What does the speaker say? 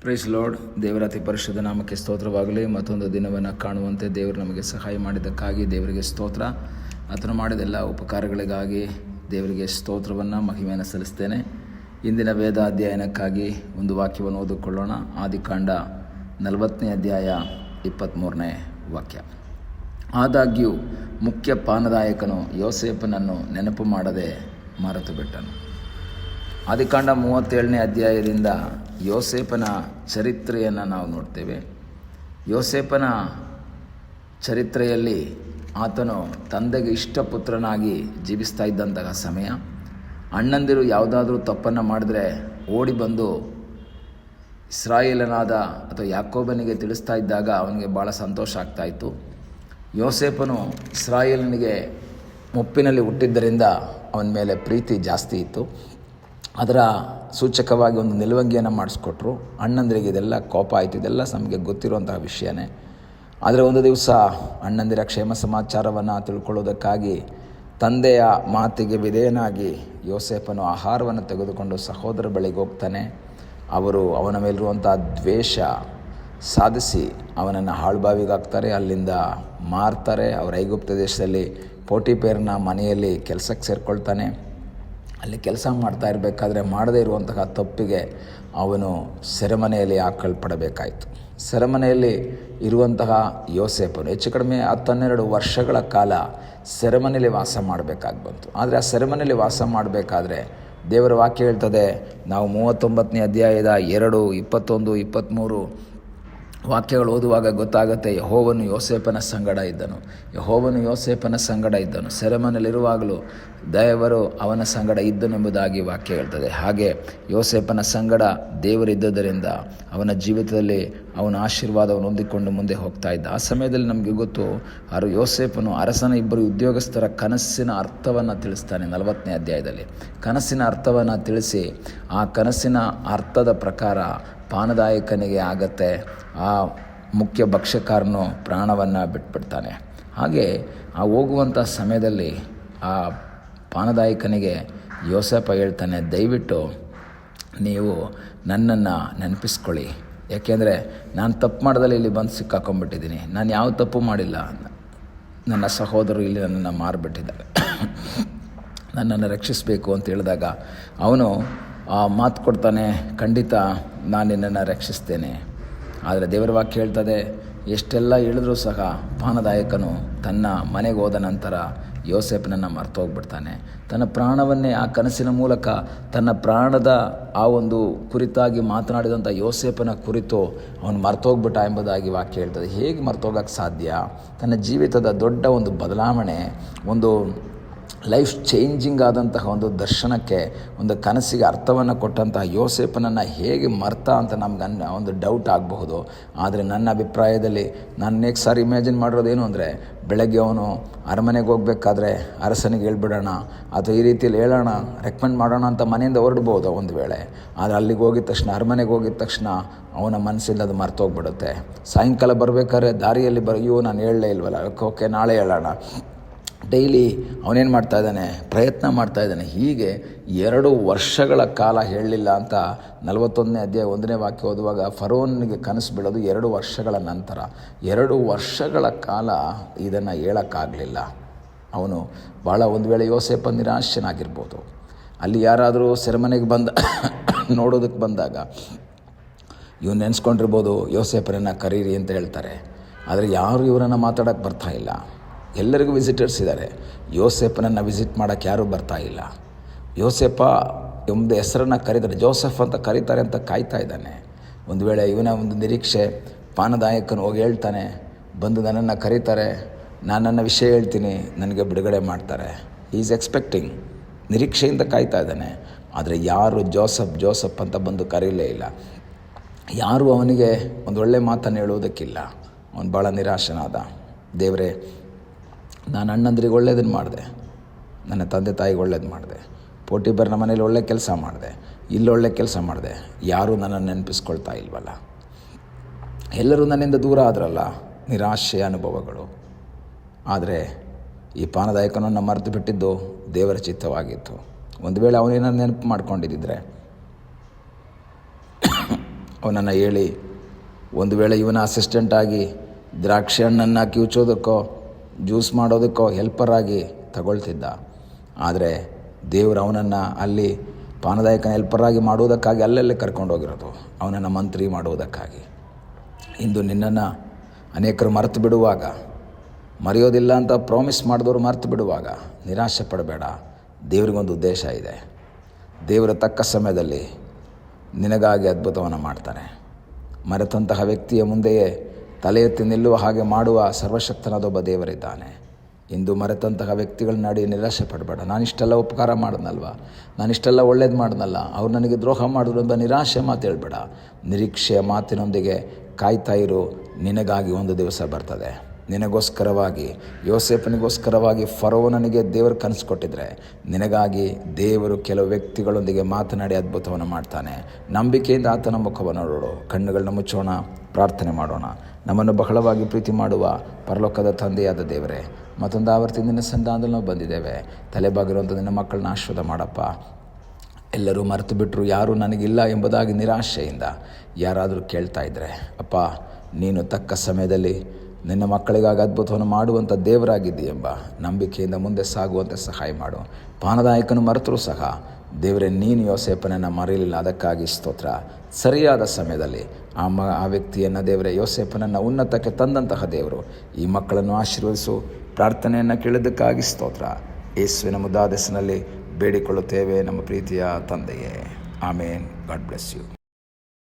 Price lord. ದೇವರ ಅತಿ ಪರಿಶುದ್ಧ ನಾಮಕ್ಕೆ ಸ್ತೋತ್ರವಾಗಲಿ. ಮತ್ತೊಂದು ದಿನವನ್ನು ಕಾಣುವಂತೆ ದೇವರು ನಮಗೆ ಸಹಾಯ ಮಾಡಿದ್ದಕ್ಕಾಗಿ ದೇವರಿಗೆ ಸ್ತೋತ್ರ. ಆತನು ಮಾಡಿದ ಎಲ್ಲ ಉಪಕಾರಗಳಿಗಾಗಿ ದೇವರಿಗೆ ಸ್ತೋತ್ರವನ್ನು ಮಹಿಮೆಯನ್ನು ಸಲ್ಲಿಸ್ತೇನೆ. ಇಂದಿನ ವೇದ ಅಧ್ಯಯನಕ್ಕಾಗಿ ಒಂದು ವಾಕ್ಯವನ್ನು ಓದಿಕೊಳ್ಳೋಣ. ಆದಿಕಾಂಡ 40ನೇ ಅಧ್ಯಾಯ 23ನೇ ವಾಕ್ಯ. ಆದಾಗ್ಯೂ ಮುಖ್ಯ ಪಾನದಾಯಕನು ಯೋಸೇಫನನ್ನು ನೆನಪು ಮಾಡದೆ ಮರೆತು ಬಿಟ್ಟನು. ಆದಿಕಾಂಡ 37ನೇ ಅಧ್ಯಾಯದಿಂದ ಯೋಸೇಫನ ಚರಿತ್ರೆಯನ್ನು ನಾವು ನೋಡ್ತೇವೆ. ಯೋಸೇಫನ ಚರಿತ್ರೆಯಲ್ಲಿ ಆತನು ತಂದೆಗೆ ಇಷ್ಟಪುತ್ರನಾಗಿ ಜೀವಿಸ್ತಾ ಇದ್ದಂತಹ ಸಮಯ. ಅಣ್ಣಂದಿರು ಯಾವುದಾದ್ರೂ ತಪ್ಪನ್ನು ಮಾಡಿದ್ರೆ ಓಡಿ ಬಂದು ಇಸ್ರಾಯೇಲನಾದ ಅಥವಾ ಯಾಕೋಬನಿಗೆ ತಿಳಿಸ್ತಾ ಇದ್ದಾಗ ಅವನಿಗೆ ಭಾಳ ಸಂತೋಷ ಆಗ್ತಾಯಿತ್ತು. ಯೋಸೇಫನು ಇಸ್ರಾಯೇಲನಿಗೆ ಮುಪ್ಪಿನಲ್ಲಿ ಹುಟ್ಟಿದ್ದರಿಂದ ಅವನ ಮೇಲೆ ಪ್ರೀತಿ ಜಾಸ್ತಿ ಇತ್ತು. ಅದರ ಸೂಚಕವಾಗಿ ಒಂದು ನಿಲುವಂಗಿಯನ್ನು ಮಾಡಿಸ್ಕೊಟ್ರು. ಅಣ್ಣಂದಿರಿಗೆ ಇದೆಲ್ಲ ಕೋಪ ಆಯಿತು. ಇದೆಲ್ಲ ನಮಗೆ ಗೊತ್ತಿರುವಂತಹ ವಿಷಯನೇ. ಆದರೆ ಒಂದು ದಿವಸ ಅಣ್ಣಂದಿರ ಕ್ಷೇಮ ಸಮಾಚಾರವನ್ನು ತಿಳ್ಕೊಳ್ಳೋದಕ್ಕಾಗಿ ತಂದೆಯ ಮಾತಿಗೆ ವಿಧೇಯನಾಗಿ ಯೋಸೇಫನು ಆಹಾರವನ್ನು ತೆಗೆದುಕೊಂಡು ಸಹೋದರ ಬಳಿಗೆ ಹೋಗ್ತಾನೆ. ಅವರು ಅವನ ಮೇಲಿರುವಂಥ ದ್ವೇಷ ಸಾಧಿಸಿ ಅವನನ್ನು ಹಾಳುಬಾವಿಗೆ ಹಾಕ್ತಾರೆ, ಅಲ್ಲಿಂದ ಮಾರ್ತಾರೆ. ಅವರ ಐಗುಪ್ತ ದೇಶದಲ್ಲಿ ಪೋಟಿಫೇರನ ಮನೆಯಲ್ಲಿ ಕೆಲಸಕ್ಕೆ ಸೇರಿಕೊಳ್ತಾನೆ. ಅಲ್ಲಿ ಕೆಲಸ ಮಾಡ್ತಾ ಇರಬೇಕಾದ್ರೆ ಮಾಡದೇ ಇರುವಂತಹ ತಪ್ಪಿಗೆ ಅವನು ಸೆರೆಮನೆಯಲ್ಲಿ ಹಾಕಲ್ಪಡಬೇಕಾಯಿತು. ಸೆರೆಮನೆಯಲ್ಲಿ ಇರುವಂತಹ ಯೋಸೇಫನು ಹೆಚ್ಚು ಕಡಿಮೆ 10-12 ವರ್ಷಗಳ ಕಾಲ ಸೆರೆಮನೆಯಲ್ಲಿ ವಾಸ ಮಾಡಬೇಕಾಗಿ ಬಂತು. ಆದರೆ ಆ ಸೆರೆಮನೆಯಲ್ಲಿ ವಾಸ ಮಾಡಬೇಕಾದ್ರೆ ದೇವರ ವಾಕ್ಯ ಹೇಳ್ತದೆ, ನಾವು 39ನೇ ಅಧ್ಯಾಯದ 2, 21, 23 ವಾಕ್ಯಗಳು ಓದುವಾಗ ಗೊತ್ತಾಗುತ್ತೆ. ಯೆಹೋವನು ಯೋಸೇಫನ ಸಂಗಡ ಇದ್ದನು. ಸೆರೆಮನೆಯಲ್ಲಿರುವಾಗಲೂ ದೇವರು ಅವನ ಸಂಗಡ ಇದ್ದನೆಂಬುದಾಗಿ ವಾಕ್ಯ ಹೇಳ್ತದೆ. ಹಾಗೆ ಯೋಸೇಫನ ಸಂಗಡ ದೇವರಿದ್ದರಿಂದ ಅವನ ಜೀವಿತದಲ್ಲಿ ಅವನ ಆಶೀರ್ವಾದವನ್ನು ಹೊಂದಿಕೊಂಡು ಮುಂದೆ ಹೋಗ್ತಾ ಇದ್ದ. ಆ ಸಮಯದಲ್ಲಿ ನಮಗೆ ಗೊತ್ತು, ಯೋಸೇಫನು ಅರಸನ 2 ಉದ್ಯೋಗಸ್ಥರ ಕನಸಿನ ಅರ್ಥವನ್ನು ತಿಳಿಸ್ತಾನೆ. 40ನೇ ಅಧ್ಯಾಯದಲ್ಲಿ ಕನಸಿನ ಅರ್ಥವನ್ನು ತಿಳಿಸಿ ಆ ಕನಸಿನ ಅರ್ಥದ ಪ್ರಕಾರ ಪಾನದಾಯಕನಿಗೆ ಆಗತ್ತೆ. ಆ ಮುಖ್ಯ ಭಕ್ಷ್ಯಕಾರನು ಪ್ರಾಣವನ್ನು ಬಿಟ್ಬಿಡ್ತಾನೆ. ಹಾಗೆ ಆ ಹೋಗುವಂಥ ಸಮಯದಲ್ಲಿ ಆ ಪಾನದಾಯಕನಿಗೆ ಯೋಸೇಫ ಹೇಳ್ತಾನೆ, ದಯವಿಟ್ಟು ನೀವು ನನ್ನನ್ನು ನೆನಪಿಸ್ಕೊಳ್ಳಿ. ಯಾಕೆಂದರೆ ನಾನು ತಪ್ಪು ಮಾಡ್ದಲ್ಲಿ ಇಲ್ಲಿ ಬಂದು ಸಿಕ್ಕಾಕೊಂಡ್ಬಿಟ್ಟಿದ್ದೀನಿ. ನಾನು ಯಾವ ತಪ್ಪು ಮಾಡಿಲ್ಲ. ನನ್ನ ಸಹೋದರರು ಇಲ್ಲಿ ನನ್ನನ್ನು ಮಾರಿಬಿಟ್ಟಿದ್ದಾರೆ. ನನ್ನನ್ನು ರಕ್ಷಿಸಬೇಕು ಅಂತ ಹೇಳಿದಾಗ ಅವನು ಮಾತು ಕೊಡ್ತಾನೆ, ಖಂಡಿತ ನಾನು ನಿನ್ನನ್ನು ರಕ್ಷಿಸ್ತೇನೆ. ಆದರೆ ದೇವರ ವಾಕ್ಯ ಹೇಳ್ತದೆ, ಎಷ್ಟೆಲ್ಲ ಹೇಳಿದ್ರೂ ಸಹ ಪಾನದಾಯಕನು ತನ್ನ ಮನೆಗೆ ಹೋದ ನಂತರ ಯೋಸೇಫನನ್ನು ಮರ್ತೋಗ್ಬಿಡ್ತಾನೆ. ತನ್ನ ಪ್ರಾಣವನ್ನೇ ಆ ಕನಸಿನ ಮೂಲಕ ತನ್ನ ಪ್ರಾಣದ ಆ ಒಂದು ಕುರಿತಾಗಿ ಮಾತನಾಡಿದಂಥ ಯೋಸೇಫನ ಕುರಿತು ಅವನು ಮರ್ತೋಗ್ಬಿಟ್ಟ ಎಂಬುದಾಗಿ ವಾಕ್ಯ ಹೇಳ್ತದೆ. ಹೇಗೆ ಮರ್ತೋಗಕ್ಕೆ ಸಾಧ್ಯ? ತನ್ನ ಜೀವಿತದ ದೊಡ್ಡ ಒಂದು ಬದಲಾವಣೆ, ಒಂದು ಲೈಫ್ ಚೇಂಜಿಂಗ್ ಆದಂತಹ ಒಂದು ದರ್ಶನಕ್ಕೆ, ಒಂದು ಕನಸಿಗೆ ಅರ್ಥವನ್ನು ಕೊಟ್ಟಂತಹ ಯೋಸೇಫನನ್ನು ಹೇಗೆ ಮರ್ತ ಅಂತ ನಮ್ಗೆ ಒಂದು ಡೌಟ್ ಆಗಬಹುದು. ಆದರೆ ನನ್ನ ಅಭಿಪ್ರಾಯದಲ್ಲಿ ನಾನು ನೆಕ್ಸ್ಟ್ ಸಾರಿ ಇಮ್ಯಾಜಿನ್ ಮಾಡಿರೋದೇನು ಅಂದರೆ, ಬೆಳಗ್ಗೆ ಅವನು ಅರಮನೆಗೆ ಹೋಗಬೇಕಾದ್ರೆ ಅರಸನಿಗೆ ಹೇಳ್ಬಿಡೋಣ ಅಥವಾ ಈ ರೀತಿಯಲ್ಲಿ ಹೇಳೋಣ, ರೆಕಮೆಂಡ್ ಮಾಡೋಣ ಅಂತ ಮನೆಯಿಂದ ಹೊರಡ್ಬೋದು ಒಂದು ವೇಳೆ. ಆದರೆ ಅಲ್ಲಿಗೆ ಹೋಗಿದ ತಕ್ಷಣ, ಅರಮನೆಗೆ ಹೋಗಿದ ತಕ್ಷಣ ಅವನ ಮನಸ್ಸಿಂದ ಅದು ಮರ್ತೋಗ್ಬಿಡುತ್ತೆ. ಸಾಯಂಕಾಲ ಬರಬೇಕಾದ್ರೆ ದಾರಿಯಲ್ಲಿ ನಾನು ಹೇಳಲೇ ಇಲ್ವಲ್ಲ, ಓಕೆ ನಾಳೆ ಹೇಳೋಣ. ಡೈಲಿ ಅವನೇನು ಮಾಡ್ತಾಯಿದ್ದಾನೆ, ಪ್ರಯತ್ನ ಮಾಡ್ತಾಯಿದ್ದಾನೆ. ಹೀಗೆ 2 ವರ್ಷಗಳ ಕಾಲ ಹೇಳಲಿಲ್ಲ ಅಂತ 41ನೇ ಅಧ್ಯಾಯ 1ನೇ ವಾಕ್ಯ ಓದುವಾಗ ಫರೋನಿಗೆ ಕನಸು ಬೀಳೋದು 2 ವರ್ಷಗಳ ನಂತರ. 2 ವರ್ಷಗಳ ಕಾಲ ಇದನ್ನು ಹೇಳೋಕ್ಕಾಗಲಿಲ್ಲ. ಅವನು ಭಾಳ, ಒಂದು ವೇಳೆ ಯೋಸೇಫ ನಿರಾಶನಾಗಿರ್ಬೋದು. ಅಲ್ಲಿ ಯಾರಾದರೂ ಸೆರೆಮನೆಗೆ ನೋಡೋದಕ್ಕೆ ಬಂದಾಗ ಇವನು ನೆನೆಸ್ಕೊಂಡಿರ್ಬೋದು, ಯೋಸೇಫರನ್ನು ಕರೀರಿ ಅಂತ ಹೇಳ್ತಾರೆ. ಆದರೆ ಯಾರು ಇವರನ್ನು ಮಾತಾಡೋಕ್ಕೆ ಬರ್ತಾಯಿಲ್ಲ. ಎಲ್ಲರಿಗೂ ವಿಸಿಟರ್ಸ್ ಇದ್ದಾರೆ. ಯೋಸೇಫನನ್ನು ವಿಸಿಟ್ ಮಾಡೋಕ್ಕೆ ಯಾರೂ ಬರ್ತಾ ಇಲ್ಲ. ಯೋಸೇಫ ಎಂಬ ಹೆಸರನ್ನು ಕರೀತಾರೆ, ಜೋಸೆಫ್ ಅಂತ ಕರೀತಾರೆ ಅಂತ ಕಾಯ್ತಾ ಇದ್ದಾನೆ. ಒಂದು ವೇಳೆ ಇವನ ಒಂದು ನಿರೀಕ್ಷೆ, ಪಾನದಾಯಕನು ಹೋಗಿ ಹೇಳ್ತಾನೆ, ಬಂದು ನನ್ನನ್ನು ಕರೀತಾರೆ, ನಾನು ನನ್ನ ವಿಷಯ ಹೇಳ್ತೀನಿ, ನನಗೆ ಬಿಡುಗಡೆ ಮಾಡ್ತಾರೆ. ಈಸ್ ಎಕ್ಸ್ಪೆಕ್ಟಿಂಗ್, ನಿರೀಕ್ಷೆಯಿಂದ ಕಾಯ್ತಾ ಇದ್ದಾನೆ. ಆದರೆ ಯಾರು ಜೋಸಫ್ ಅಂತ ಬಂದು ಕರೀಲೇ ಇಲ್ಲ. ಯಾರೂ ಅವನಿಗೆ ಒಂದು ಒಳ್ಳೆ ಮಾತನ್ನು ಹೇಳುವುದಕ್ಕಿಲ್ಲ. ಅವನು ಭಾಳ ನಿರಾಶನಾದ. ದೇವರೇ, ನಾನು ಅಣ್ಣಂದ್ರಿಗೆ ಒಳ್ಳೇದನ್ನು ಮಾಡಿದೆ, ನನ್ನ ತಂದೆ ತಾಯಿಗೆ ಒಳ್ಳೇದು ಮಾಡಿದೆ, ಪೋಟಿಫೇರನ ಮನೇಲಿ ಒಳ್ಳೆ ಕೆಲಸ ಮಾಡಿದೆ, ಇಲ್ಲೊಳ್ಳೆ ಕೆಲಸ ಮಾಡಿದೆ, ಯಾರೂ ನನ್ನನ್ನು ನೆನಪಿಸ್ಕೊಳ್ತಾ ಇಲ್ವಲ್ಲ. ಎಲ್ಲರೂ ನನ್ನಿಂದ ದೂರ ಆದ್ರಲ್ಲ. ನಿರಾಶೆಯ ಅನುಭವಗಳು. ಆದರೆ ಈ ಪಾನದಾಯಕನನ್ನು ಮರೆತು ಬಿಟ್ಟಿದ್ದು ದೇವರ ಚಿತ್ತವಾಗಿತ್ತು. ಒಂದು ವೇಳೆ ಅವನೇನನ್ನು ನೆನಪು ಮಾಡ್ಕೊಂಡಿದ್ದರೆ ಅವನನ್ನು ಹೇಳಿ ಒಂದು ವೇಳೆ ಇವನ ಅಸಿಸ್ಟೆಂಟಾಗಿ ದ್ರಾಕ್ಷಿ ಹಣ್ಣನ್ನು ಕಿವುಚೋದಕ್ಕೋ ಜ್ಯೂಸ್ ಮಾಡೋದಕ್ಕೋ ಹೆಲ್ಪರಾಗಿ ತಗೊಳ್ತಿದ್ದ. ಆದರೆ ದೇವರು ಅವನನ್ನು ಅಲ್ಲಿ ಪಾನದಾಯಕನ ಹೆಲ್ಪರಾಗಿ ಮಾಡುವುದಕ್ಕಾಗಿ ಅಲ್ಲಲ್ಲೇ ಕರ್ಕೊಂಡೋಗಿರೋದು, ಅವನನ್ನು ಮಂತ್ರಿ ಮಾಡುವುದಕ್ಕಾಗಿ. ಇಂದು ನಿನ್ನನ್ನು ಅನೇಕರು ಮರೆತು ಬಿಡುವಾಗ, ಮರೆಯೋದಿಲ್ಲ ಅಂತ ಪ್ರಾಮಿಸ್ ಮಾಡಿದವರು ಮರೆತು ಬಿಡುವಾಗ ನಿರಾಶೆ ಪಡಬೇಡ. ದೇವರಿಗೊಂದು ಉದ್ದೇಶ ಇದೆ. ದೇವರ ತಕ್ಕ ಸಮಯದಲ್ಲಿ ನಿನಗಾಗಿ ಅದ್ಭುತವನ್ನು ಮಾಡ್ತಾನೆ. ಮರೆತಂತಹ ವ್ಯಕ್ತಿಯ ಮುಂದೆಯೇ ತಲೆ ಎತ್ತಿ ನಿಲ್ಲುವ ಹಾಗೆ ಮಾಡುವ ಸರ್ವಶಕ್ತನಾದೊಬ್ಬ ದೇವರಿದ್ದಾನೆ. ಇಂದು ಮರೆತಂತಹ ವ್ಯಕ್ತಿಗಳನ್ನ ನಡಿ ನಿರಾಶೆ ಪಡಬೇಡ. ನಾನಿಷ್ಟೆಲ್ಲ ಉಪಕಾರ ಮಾಡಿದ್ನಲ್ವ, ನಾನಿಷ್ಟೆಲ್ಲ ಒಳ್ಳೇದು ಮಾಡಿದ್ನಲ್ಲ, ಅವ್ರು ನನಗೆ ದ್ರೋಹ ಮಾಡಿದ್ರು ಎಂಬ ನಿರಾಶೆ ಮಾತು ಹೇಳ್ಬೇಡ. ನಿರೀಕ್ಷೆಯ ಮಾತಿನೊಂದಿಗೆ ಕಾಯ್ತಾ ಇರು. ನಿನಗಾಗಿ ಒಂದು ದಿವಸ ಬರ್ತದೆ. ನಿನಗೋಸ್ಕರವಾಗಿ, ಯೋಸೇಫನಿಗೋಸ್ಕರವಾಗಿ ಫರೋವನಿಗೆ ದೇವರು ಕನಸು ಕೊಟ್ಟಿದ್ರೆ, ನಿನಗಾಗಿ ದೇವರು ಕೆಲವು ವ್ಯಕ್ತಿಗಳೊಂದಿಗೆ ಮಾತನಾಡಿ ಅದ್ಭುತವನ್ನು ಮಾಡ್ತಾನೆ. ನಂಬಿಕೆಯಿಂದ ಆತನ ಮುಖವನ್ನು ನೋಡು. ಕಣ್ಣುಗಳನ್ನ ಮುಚ್ಚೋಣ, ಪ್ರಾರ್ಥನೆ ಮಾಡೋಣ. ನಮ್ಮನ್ನು ಬಹಳವಾಗಿ ಪ್ರೀತಿ ಮಾಡುವ ಪರಲೋಕದ ತಂದೆಯಾದ ದೇವರೇ, ಮತ್ತೊಂದು ಆವರ್ತಿ ನಿನ್ನ ಸನ್ನಿಧಾನದಲ್ಲಿ ನಾವು ಬಂದಿದ್ದೇವೆ. ತಲೆಬಾಗಿರುವಂಥ ನಿನ್ನ ಮಕ್ಕಳನ್ನ ಆಶೀರ್ವಾದ ಮಾಡಪ್ಪ. ಎಲ್ಲರೂ ಮರೆತು ಬಿಟ್ಟರು, ಯಾರೂ ನನಗಿಲ್ಲ ಎಂಬುದಾಗಿ ನಿರಾಶೆಯಿಂದ ಯಾರಾದರೂ ಕೇಳ್ತಾ ಇದ್ದರೆ, ಅಪ್ಪ ನೀನು ತಕ್ಕ ಸಮಯದಲ್ಲಿ ನಿನ್ನ ಮಕ್ಕಳಿಗಾಗಿ ಅದ್ಭುತವನ್ನು ಮಾಡುವಂಥ ದೇವರಾಗಿದ್ದಿ ಎಂಬ ನಂಬಿಕೆಯಿಂದ ಮುಂದೆ ಸಾಗುವಂತೆ ಸಹಾಯ ಮಾಡು. ಪಾನದಾಯಕನು ಮರೆತರೂ ಸಹ ದೇವರೇ ನೀನು ಯೋಸೇಫನನ್ನು ಮರೆಯಲಿಲ್ಲ, ಅದಕ್ಕಾಗಿ ಸ್ತೋತ್ರ. ಸರಿಯಾದ ಸಮಯದಲ್ಲಿ ಆ ವ್ಯಕ್ತಿಯನ್ನು ದೇವರೇ ಯೋಸೇಫನನ್ನು ಉನ್ನತಕ್ಕೆ ತಂದಂತಹ ದೇವರು ಈ ಮಕ್ಕಳನ್ನು ಆಶೀರ್ವದಿಸು. ಪ್ರಾರ್ಥನೆಯನ್ನು ಕೇಳಿದ್ದಕ್ಕಾಗಿ ಸ್ತೋತ್ರ. ಯೇಸುವಿನ ಮುದ್ದಾದ ಹೆಸರಿನಲ್ಲಿ ಬೇಡಿಕೊಳ್ಳುತ್ತೇವೆ ನಮ್ಮ ಪ್ರೀತಿಯ ತಂದೆಯೇ, ಆಮೇನ್. God bless you.